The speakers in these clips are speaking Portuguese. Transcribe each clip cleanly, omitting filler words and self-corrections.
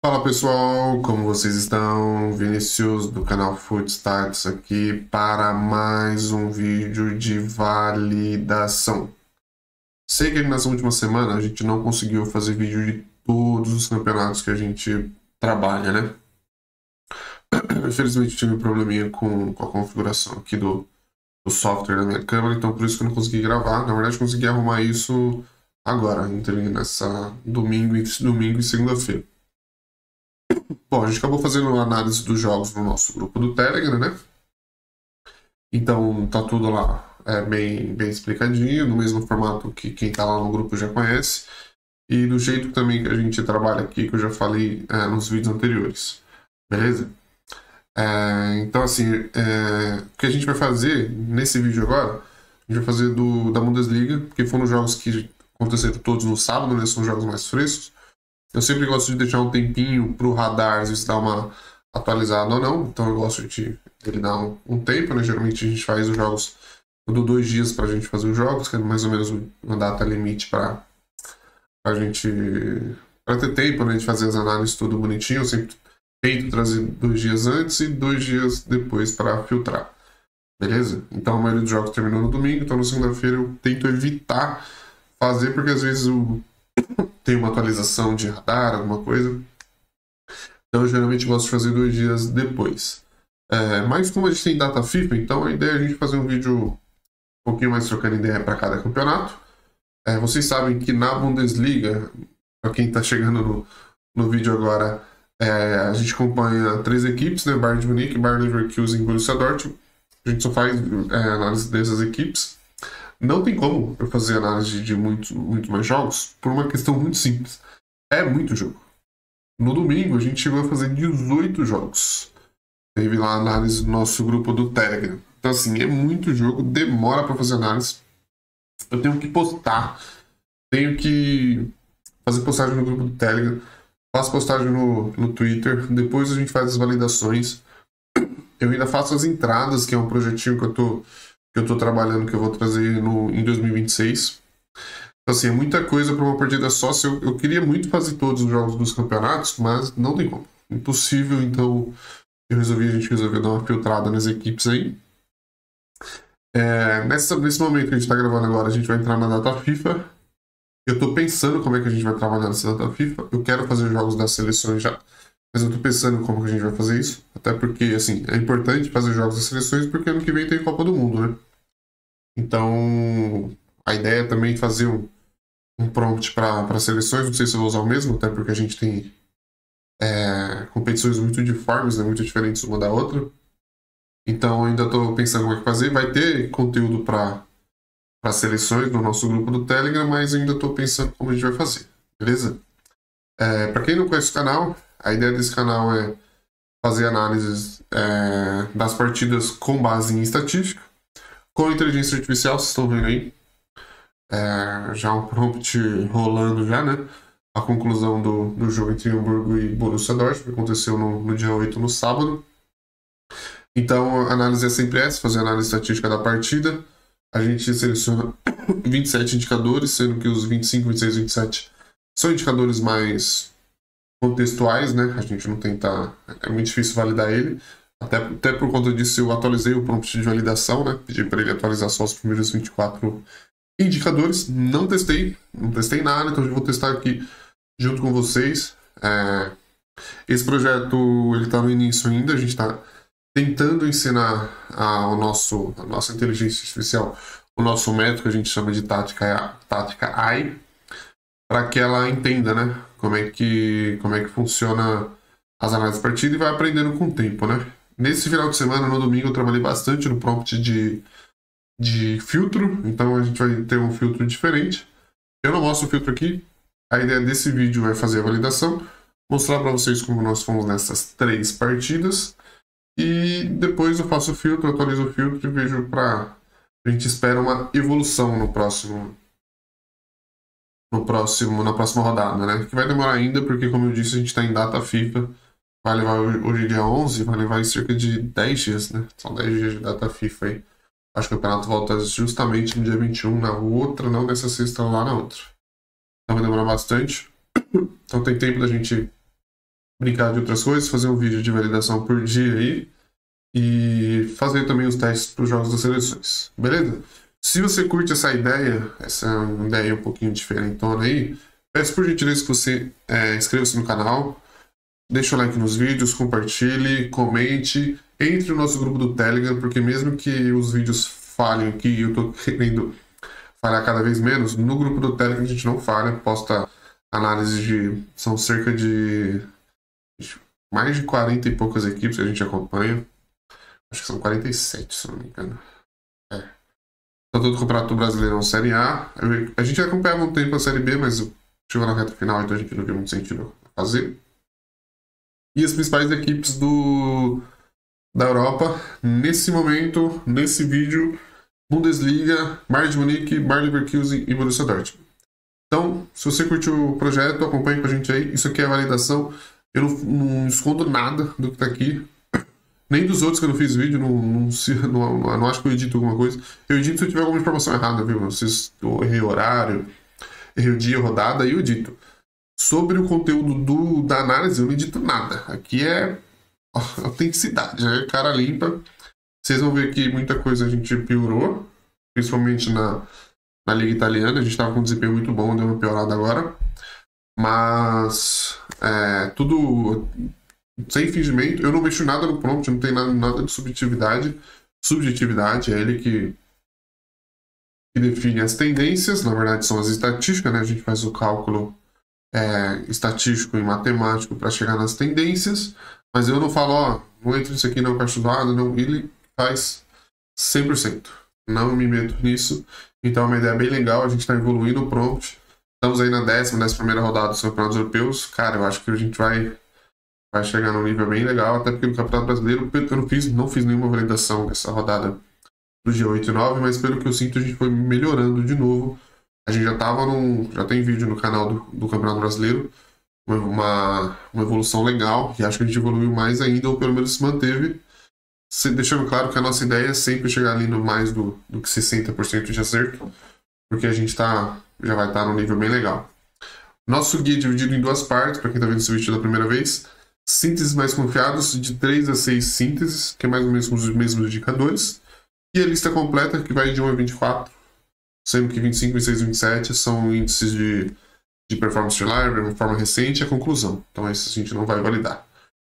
Fala pessoal, como vocês estão? Vinícius do canal Footstats aqui para mais um vídeo de validação. Sei que nessa última semana a gente não conseguiu fazer vídeo de todos os campeonatos que a gente trabalha, né? Infelizmente tive um probleminha com a configuração aqui do software da minha câmera, então por isso que eu não consegui gravar. Na verdade consegui arrumar isso agora, entre nessa domingo e segunda-feira. Bom, a gente acabou fazendo uma análise dos jogos no nosso grupo do Telegram, né? Então tá tudo lá bem explicadinho, no mesmo formato que quem tá lá no grupo já conhece. E do jeito também que a gente trabalha aqui, que eu já falei nos vídeos anteriores. Beleza? Então assim, o que a gente vai fazer nesse vídeo agora, a gente vai fazer da Bundesliga, porque foram jogos que aconteceram todos no sábado, né? São jogos mais frescos. Eu sempre gosto de deixar um tempinho para o radar, às vezes dar uma atualizada ou não. Então eu gosto de ele dar um tempo, né? Geralmente a gente faz os jogos, eu dou 2 dias para a gente fazer os jogos, que é mais ou menos uma data limite para a gente ter tempo, né? De fazer as análises tudo bonitinho. Eu sempre tento trazer 2 dias antes e 2 dias depois para filtrar. Beleza? Então a maioria dos jogos terminou no domingo, então na segunda-feira eu tento evitar fazer, porque às vezes tem uma atualização de radar, alguma coisa. Então eu geralmente gosto de fazer 2 dias depois. Mas como a gente tem data FIFA, então a ideia é a gente fazer um vídeo um pouquinho mais trocando ideia para cada campeonato. Vocês sabem que na Bundesliga, para quem está chegando no vídeo agora, a gente acompanha 3 equipes, né? Bayern de Munique, Bayern Leverkusen e Borussia Dortmund. A gente só faz análise dessas equipes. Não tem como eu fazer análise de muito mais jogos por uma questão muito simples. É muito jogo. No domingo a gente chegou a fazer 18 jogos. Teve lá a análise do nosso grupo do Telegram. Então assim, é muito jogo, demora para fazer análise. Eu tenho que postar, tenho que fazer postagem no grupo do Telegram, faço postagem no Twitter, depois a gente faz as validações. Eu ainda faço as entradas, que é um projetinho que eu tô trabalhando, que eu vou trazer em 2026. Então, assim, é muita coisa para uma partida só. Eu queria muito fazer todos os jogos dos campeonatos, mas não tem como. Impossível, então a gente resolveu dar uma filtrada nas equipes aí. Nesse momento que a gente está gravando agora, a gente vai entrar na data FIFA. Eu tô pensando como é que a gente vai trabalhar nessa data FIFA. Eu quero fazer jogos das seleções já, mas eu tô pensando como que a gente vai fazer isso. Até porque, assim, é importante fazer jogos das seleções, porque ano que vem tem Copa do Mundo, né? Então, a ideia é também fazer um prompt para seleções. Não sei se eu vou usar o mesmo, até porque a gente tem competições muito uniformes, né? Muito diferentes uma da outra. Então, ainda estou pensando como é que fazer. Vai ter conteúdo para seleções no nosso grupo do Telegram, mas ainda estou pensando como a gente vai fazer. Beleza? Para quem não conhece o canal, a ideia desse canal é fazer análises das partidas com base em estatística, com inteligência artificial. Vocês estão vendo aí já um prompt rolando já, né? A conclusão do jogo entre Hamburgo e Borussia Dortmund, que aconteceu no dia 8, no sábado. Então a análise é sempre essa, fazer a análise estatística da partida. A gente seleciona 27 indicadores, sendo que os 25, 26 e 27 são indicadores mais contextuais, né? A gente não tenta... É muito difícil validar ele. Até por conta disso eu atualizei o prompt de validação, né? Pedi para ele atualizar só os primeiros 24 indicadores. Não testei nada, então eu vou testar aqui junto com vocês. Esse projeto ele está no início ainda, a gente está tentando ensinar a nossa inteligência artificial, o nosso método que a gente chama de tática AI, para que ela entenda, né, como é que funciona as análises de partida e vai aprendendo com o tempo, né. Nesse final de semana, no domingo, eu trabalhei bastante no prompt de filtro, então a gente vai ter um filtro diferente. Eu não mostro o filtro aqui, a ideia desse vídeo é fazer a validação, mostrar para vocês como nós fomos nessas 3 partidas, e depois eu faço o filtro, atualizo o filtro e vejo a gente espera uma evolução na próxima rodada, né? Que vai demorar ainda, porque como eu disse, a gente está em data FIFA. Vai levar hoje dia 11, vai levar em cerca de 10 dias, né? São 10 dias de data FIFA aí. Acho que o campeonato volta justamente no dia 21, na outra, não nessa sexta, lá na outra. Então vai demorar bastante. Então tem tempo da gente brincar de outras coisas, fazer um vídeo de validação por dia aí e fazer também os testes para os jogos das seleções, beleza? Se você curte essa ideia um pouquinho diferentona aí, peço por gentileza que você inscreva-se no canal, deixe o like nos vídeos, compartilhe, comente, entre no nosso grupo do Telegram, porque mesmo que os vídeos falhem aqui, eu tô querendo falhar cada vez menos, no grupo do Telegram a gente não falha, posta análise de... são cerca de mais de 40 e poucas equipes que a gente acompanha. Acho que são 47, se não me engano. Tá todo o Campeonato Brasileiro Série A. A gente acompanhava um tempo a Série B, mas chegou na reta final, então a gente não viu muito sentido fazer. E as principais equipes da Europa, nesse momento, nesse vídeo, Bundesliga, Bayern de Munique, Bayer Leverkusen e Borussia Dortmund. Então, se você curtiu o projeto, acompanhe com a gente aí. Isso aqui é a validação. Eu não escondo nada do que tá aqui. Nem dos outros que eu não fiz vídeo, não acho que eu edito alguma coisa. Eu edito se eu tiver alguma informação errada, viu? Eu errei horário, errei o dia, rodada, aí eu edito. Sobre o conteúdo da análise, eu não edito nada. Aqui é autenticidade, é cara limpa. Vocês vão ver que muita coisa a gente piorou, principalmente na Liga Italiana. A gente estava com um desempenho muito bom, deu uma piorada agora. Mas tudo sem fingimento. Eu não mexo nada no prompt, não tem nada de subjetividade. Subjetividade é ele que define as tendências, na verdade são as estatísticas, né? A gente faz o cálculo estatístico e matemático para chegar nas tendências, mas eu não falo, não entra nisso aqui, não, que eu acho zoado, não. Ele faz 100%. Não me meto nisso. Então é uma ideia bem legal, a gente está evoluindo o prompt. Estamos aí na 11ª rodada dos campeonatos europeus. Cara, eu acho que a gente vai chegar num nível bem legal, até porque no Campeonato Brasileiro eu não fiz nenhuma validação dessa rodada do dia 8 e 9, mas pelo que eu sinto a gente foi melhorando de novo. A gente já tem vídeo no canal do Campeonato Brasileiro, uma evolução legal, e acho que a gente evoluiu mais ainda, ou pelo menos se manteve, deixando claro que a nossa ideia é sempre chegar ali no mais do que 60% de acerto, porque a gente já vai estar num nível bem legal. Nosso guia é dividido em duas partes, para quem está vendo esse vídeo pela primeira vez. Sínteses mais confiados, de 3 a 6 sínteses, que é mais ou menos com os mesmos indicadores. E a lista completa, que vai de 1 a 24, sendo que 25, 26 e 27 são índices de performance de library, de forma recente, e a conclusão. Então esse a gente não vai validar.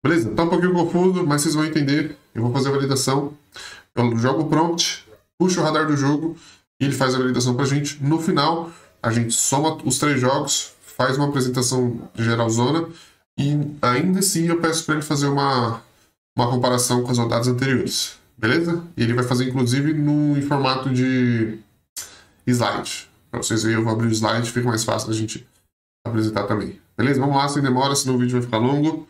Beleza? Tá um pouquinho confuso, mas vocês vão entender. Eu vou fazer a validação. Eu jogo o prompt, puxo o radar do jogo, e ele faz a validação pra gente. No final, a gente soma os 3 jogos, faz uma apresentação geralzona, e ainda assim eu peço para ele fazer uma comparação com as rodadas anteriores. Beleza? E ele vai fazer, inclusive, em formato de slide. Para vocês verem, eu vou abrir o slide, fica mais fácil da gente apresentar também. Beleza? Vamos lá, sem demora, senão o vídeo vai ficar longo.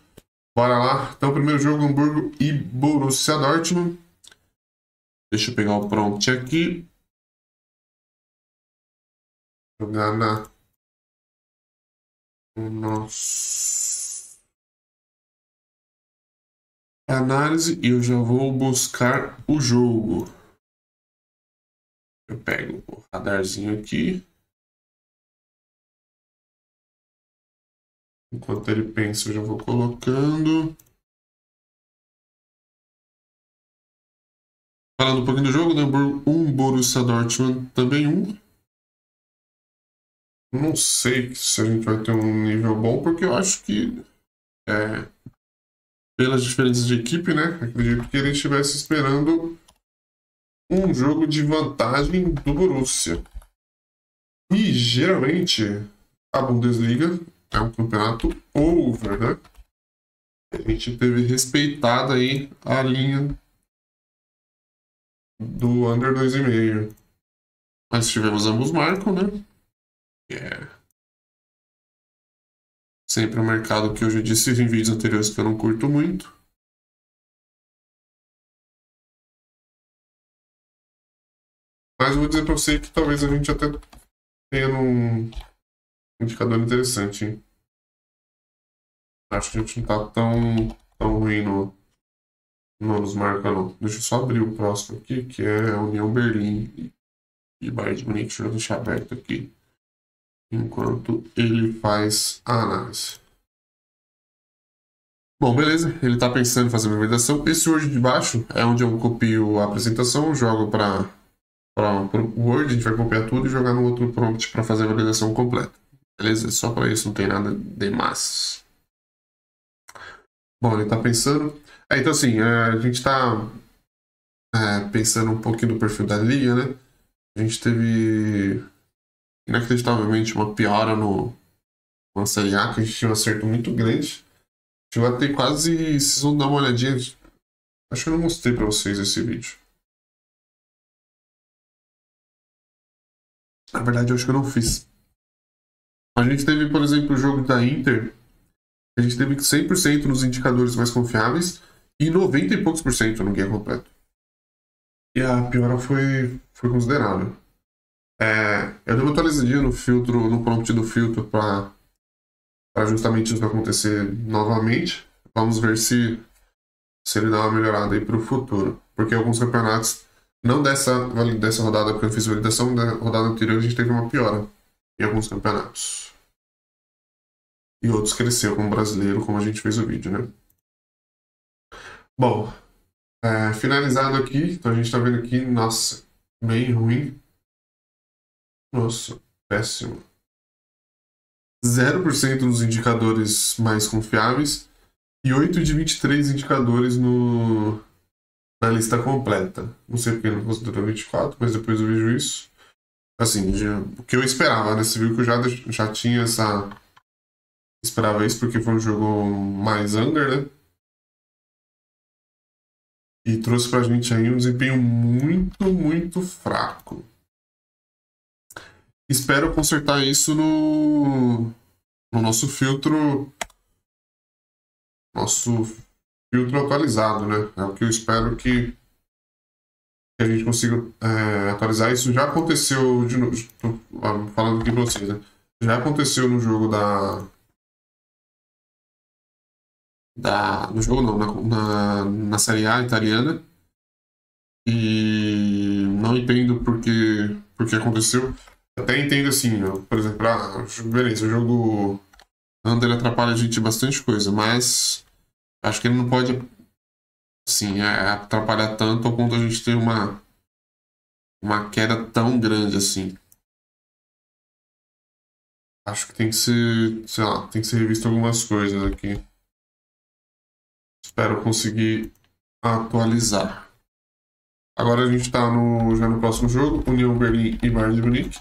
Bora lá. Então, primeiro jogo, Hamburgo e Borussia Dortmund. Deixa eu pegar o prompt aqui. Jogar na... Nossa... Análise, e eu já vou buscar o jogo. Eu pego o radarzinho aqui. Enquanto ele pensa, eu já vou colocando. Falando um pouquinho do jogo, Hamburgo 1, Borussia Dortmund também 1. Não sei se a gente vai ter um nível bom, porque eu acho que pelas diferenças de equipe, né? Acredito que ele estivesse esperando um jogo de vantagem do Borussia. E geralmente a Bundesliga é um campeonato over, né? A gente teve respeitada aí a linha do under 2,5. Mas tivemos ambos marcam, né? Sempre um mercado que eu já disse em vídeos anteriores que eu não curto muito. Mas eu vou dizer pra você que talvez a gente até tenha um indicador interessante, hein? Acho que a gente não tá tão ruim nos marca, não. Deixa eu só abrir o próximo aqui, que é a União Berlim e Bayern de Munique. Deixa eu deixar aberto aqui enquanto ele faz a análise. Bom, beleza. Ele tá pensando em fazer uma validação. Esse Word de baixo é onde eu copio a apresentação, jogo para o Word, a gente vai copiar tudo e jogar no outro prompt para fazer a validação completa. Beleza? Só para isso, não tem nada demais. Bom, ele tá pensando. Então assim, a gente tá pensando um pouquinho do perfil da liga, né? A gente teve inacreditavelmente uma piora na Série A, que a gente tinha um acerto muito grande. Chegou a ter quase. Vocês vão dar uma olhadinha. Acho que eu não mostrei pra vocês esse vídeo. Na verdade, eu acho que eu não fiz. A gente teve, por exemplo, o jogo da Inter. A gente teve 100% nos indicadores mais confiáveis e 90 e poucos por cento no guia completo. E a piora foi considerável. Eu dei uma atualizadinha no filtro, no prompt do filtro para justamente isso acontecer novamente. Vamos ver se ele dá uma melhorada aí para o futuro. Porque alguns campeonatos, não dessa rodada porque eu fiz validação, da rodada anterior a gente teve uma piora em alguns campeonatos. E outros cresceu como brasileiro, como a gente fez o vídeo, né? Bom, finalizado aqui, então a gente tá vendo aqui, nossa, bem ruim. Nossa, péssimo. 0% nos indicadores mais confiáveis e 8 de 23 indicadores na lista completa. Não sei porque não considerou 24, mas depois eu vejo isso. Assim, o que eu esperava, né? Você viu que eu já tinha essa... Esperava isso porque foi um jogo mais under, né? E trouxe pra gente aí um desempenho muito, muito fraco. Espero consertar isso no nosso filtro atualizado, né? É o que eu espero que a gente consiga atualizar. Isso já aconteceu de novo, falando aqui pra vocês, né? Já aconteceu no jogo no jogo não, na Série A italiana. E não entendo por que aconteceu. Até entendo assim, por exemplo, beleza, o jogo under atrapalha a gente bastante coisa, mas acho que ele não pode assim, atrapalhar tanto ao ponto de a gente ter uma queda tão grande assim. Acho que tem que ser, sei lá, tem que ser revisto algumas coisas aqui. Espero conseguir atualizar. Agora a gente tá já no próximo jogo, União Berlim e Bayern de Munique.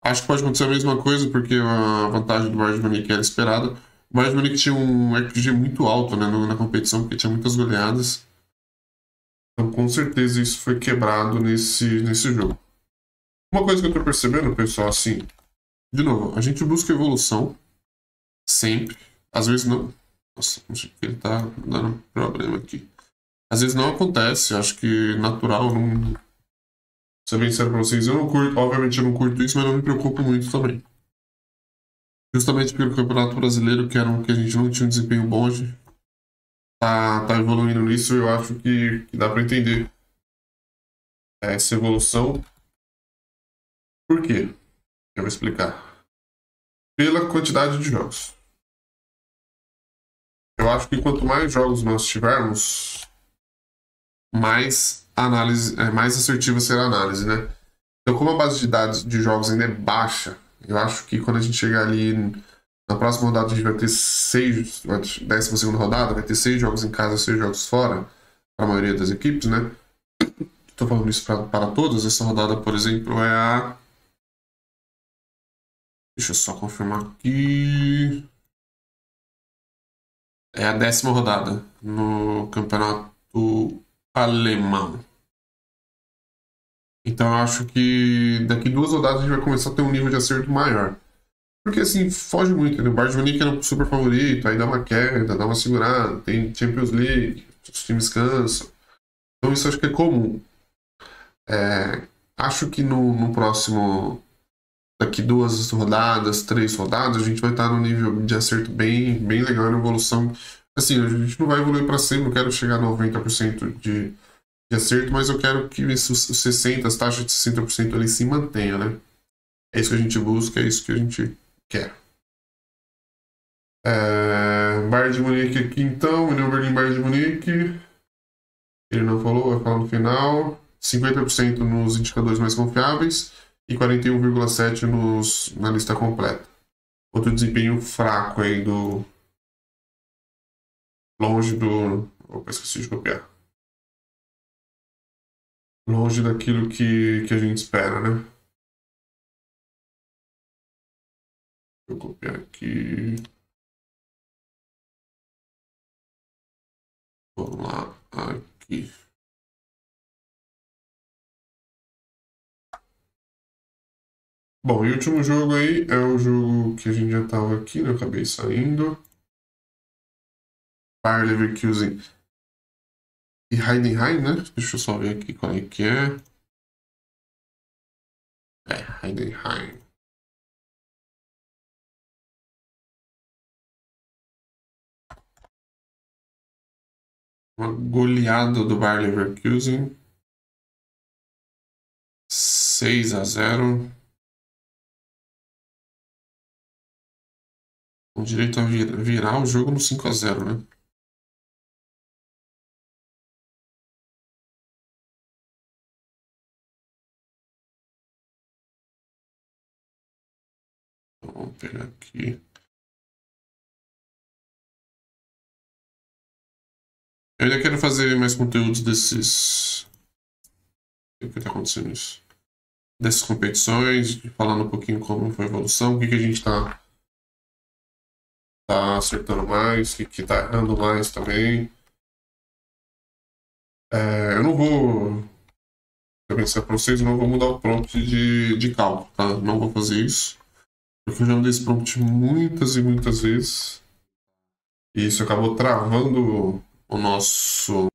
Acho que pode acontecer a mesma coisa, porque a vantagem do Bayern de Munique era esperada. O Bayern de Munique tinha um RPG muito alto, né, na competição, porque tinha muitas goleadas. Então, com certeza, isso foi quebrado nesse jogo. Uma coisa que eu tô percebendo, pessoal, assim... De novo, a gente busca evolução. Sempre. Às vezes não... Nossa, acho que ele tá dando problema aqui. Às vezes não acontece. Acho que natural, não... Ser bem sério pra vocês, eu não curto, obviamente eu não curto isso, mas não me preocupo muito também. Justamente pelo Campeonato Brasileiro, que era um que a gente não tinha um desempenho bom, a gente tá evoluindo nisso, eu acho que dá pra entender essa evolução. Por quê? Eu vou explicar. Pela quantidade de jogos. Eu acho que quanto mais jogos nós tivermos, mais assertiva será a análise, né? Então, como a base de dados de jogos ainda é baixa, eu acho que quando a gente chegar ali na próxima rodada, a gente vai ter 12ª rodada, vai ter 6 jogos em casa, 6 jogos fora, para a maioria das equipes, né? Estou falando isso para todas. Essa rodada, por exemplo, é a... Deixa eu só confirmar aqui. É a 10ª rodada no campeonato alemão. Então eu acho que daqui 2 rodadas a gente vai começar a ter um nível de acerto maior. Porque assim, foge muito, né? O Bayern de Munique era o super favorito, aí dá uma queda, dá uma segurada, tem Champions League, os times cansam. Então isso acho que é comum. Acho que no próximo, daqui 2 rodadas, 3 rodadas, a gente vai estar no nível de acerto bem, bem legal na evolução. Assim, a gente não vai evoluir para sempre, não quero chegar a 90% de acerto, mas eu quero que os 60%, as taxas de 60% ali se mantenham, né? É isso que a gente busca, é isso que a gente quer. Bayern de Munique aqui então, União Berlim, Bayern de Munique. Ele não falou, vai falar no final. 50% nos indicadores mais confiáveis e 41,7% na lista completa. Outro desempenho fraco aí do... Longe do... Opa, esqueci de copiar. Longe daquilo que a gente espera, né? Vou copiar aqui. Vamos lá, aqui. Bom, e o último jogo aí é o jogo que a gente já tava aqui, né? Eu acabei saindo. Bayer Leverkusen e Heidenheim, né? Deixa eu só ver aqui qual é que é. É, Heidenheim. Uma goleada do Bayer Leverkusen. 6-0. Com direito a virar o jogo no 5-0, né? Então, vamos pegar aqui. Eu ainda quero fazer mais conteúdos desses... O que está acontecendo isso? Dessas competições, falando um pouquinho como foi a evolução, o que a gente está acertando mais, o que está errando mais também. Eu não vou pensar para vocês, não vou mudar o prompt de cálculo, tá? Não vou fazer isso, porque eu já mudei esse prompt muitas e muitas vezes, e isso acabou travando o nosso